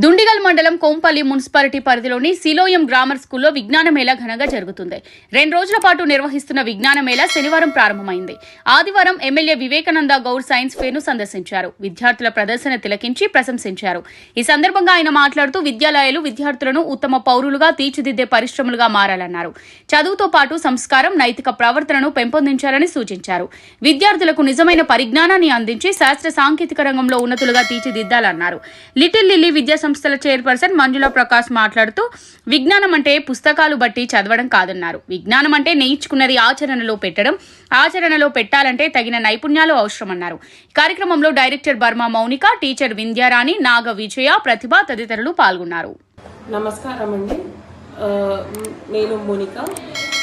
దుండిగల్ మండలం కోంపల్లి మున్సిపాలిటీ పరిధిలోని Siloam grammar స్కూల్లో విజ్ఞాన మేళా ఘనంగా జరుగుతుంది. 2 రోజుల పాటు నిర్వహిస్తున్న విజ్ఞాన మేళా శనివారం ప్రారంభమైంది. ఆదివారం MLA Vivekananda Goud science fair ను సందర్శించారు. విద్యార్థుల ప్రదర్శన తిలకించి ప్రశంసించారు. ఈ సందర్భంగా ఆయన మాట్లాడుతూ విద్యాలయాలు విద్యార్థులను ఉత్తమ పౌరులుగా తీర్చిదిద్దే పరిశ్రమలుగా మారాలన్నారు. చదువుతో పాటు సంస్కారం, నైతిక ప్రవర్తనను పెంపొందించాలని సూచించారు. విద్యార్థులకు నిజమైన పరిజ్ఞానాన్ని అందించి శాస్త్ర సాంకేతిక రంగంలో ఉన్నతులుగా తీర్చిదిద్దాలన్నారు. లిటిల్ లిల్లీ విద్యా సంస్థల చైర్పర్సన్ మంజుల ప్రకాష్ మాట్లాడుతూ విజ్ఞానం అంటే పుస్తకాలు బట్టి చదవడం కాదన్నారు. విజ్ఞానం అంటే నేర్చుకున్నది ఆచరణలో పెట్టడం, ఆచరణలో పెట్టాలంటే తగిన నైపుణ్యాలు అవసరమన్నారు. కార్యక్రమంలో డైరెక్టర్ బర్మా మౌనిక, టీచర్ వింధ్యారాణి, నాగ విజయ, ప్రతిభ తదితరులు పాల్గొన్నారు. నమస్కారం అండి. నేను మోనిక,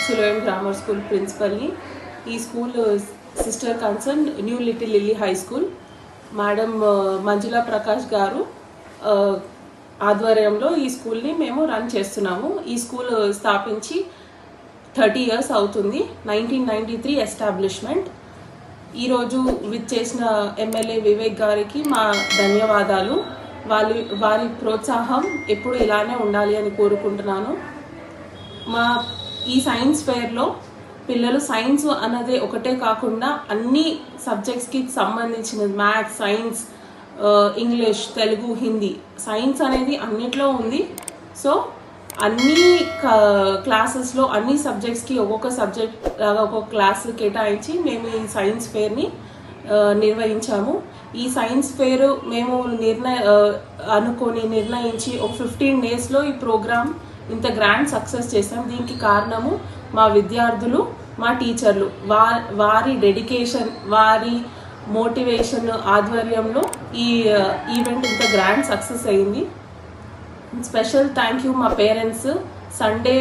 సిలోయం గ్రామర్ స్కూల్ ప్రిన్సిపల్ని. ఈ school sister concern New Little Lily High School. Madam Manjula Prakash garu ఆధ్వర్యంలో ఈ స్కూల్ని మేము రన్ చేస్తున్నాము. ఈ స్కూల్ స్థాపించి 30 years అవుతుంది. 1993 ఎస్టాబ్లిష్మెంట్. ఈరోజు విచ్చేసిన ఎమ్మెల్యే వివేక్ గారికి మా ధన్యవాదాలు. వారి ప్రోత్సాహం ఎప్పుడు ఇలానే ఉండాలి అని కోరుకుంటున్నాను. ఈ సైన్స్ ఫేర్లో పిల్లలు సైన్స్ అన్నదే ఒకటే కాకుండా అన్ని సబ్జెక్ట్స్కి సంబంధించిన maths, science, English, Telugu, Hindi, science అనేది అన్నిట్లో ఉంది. సో అన్ని క్లాసెస్లో అన్ని సబ్జెక్ట్స్కి ఒక్కొక్క సబ్జెక్ట్ ఒక్కొక్క క్లాస్ కేటాయించి మేము ఈ సైన్స్ ఫేర్ని నిర్వహించాము. ఈ సైన్స్ ఫేర్ మేము నిర్ణయించి ఒక 15 daysలో ఈ ప్రోగ్రామ్ ఇంత గ్రాండ్ సక్సెస్ చేసాం. దీనికి కారణము మా విద్యార్థులు, మా టీచర్లు. వారి డెడికేషన్, వారి మోటివేషన్ ఆధ్వర్యంలో ఈ ఈవెంట్ ఇంత గ్రాండ్ సక్సెస్ అయింది. స్పెషల్ థ్యాంక్ యూ మా పేరెంట్స్. సండే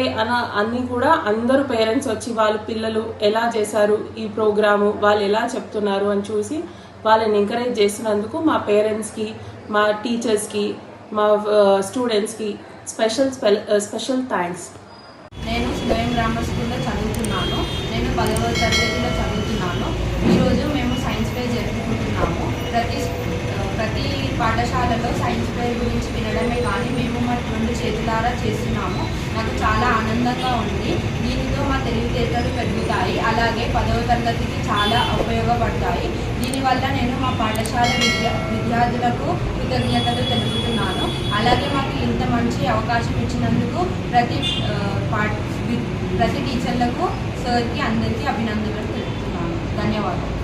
అన్నీ కూడా అందరూ పేరెంట్స్ వచ్చి వాళ్ళ పిల్లలు ఎలా చేశారు ఈ ప్రోగ్రాము, వాళ్ళు ఎలా చెప్తున్నారు అని చూసి వాళ్ళని ఎంకరేజ్ చేస్తున్నందుకు మా పేరెంట్స్కి, మా టీచర్స్కి, మా స్టూడెంట్స్కి స్పెషల్ థ్యాంక్స్. నేను సిలోయం గ్రామర్ స్కూల్లో చదువుతున్నాను. నేను 10వ తరగతిలో చదువుతున్నాను. ఈరోజు మేము సైన్స్ ఫేర్ జరుపుకుంటున్నాము. ప్రతి పాఠశాలలో సైన్స్ ఫేర్ గురించి వినడమే కానీ మేము మా 2 చేతులారా చేస్తున్నాము. నాకు చాలా ఆనందంగా ఉంది. దీనితో మా తెలివితేటలు పెరుగుతాయి. అలాగే 10వ తరగతికి చాలా ఉపయోగపడతాయి. దీనివల్ల నేను మా పాఠశాల విద్యార్థులకు కృతజ్ఞతలు తెలుపుతున్నాను. అలాగే మాకు ఇంత మంచి అవకాశం ఇచ్చినందుకు ప్రతి టీచర్లకు, సార్కి, అందరికీ అభినందనలు తెలుపుతున్నాను. ధన్యవాదాలు.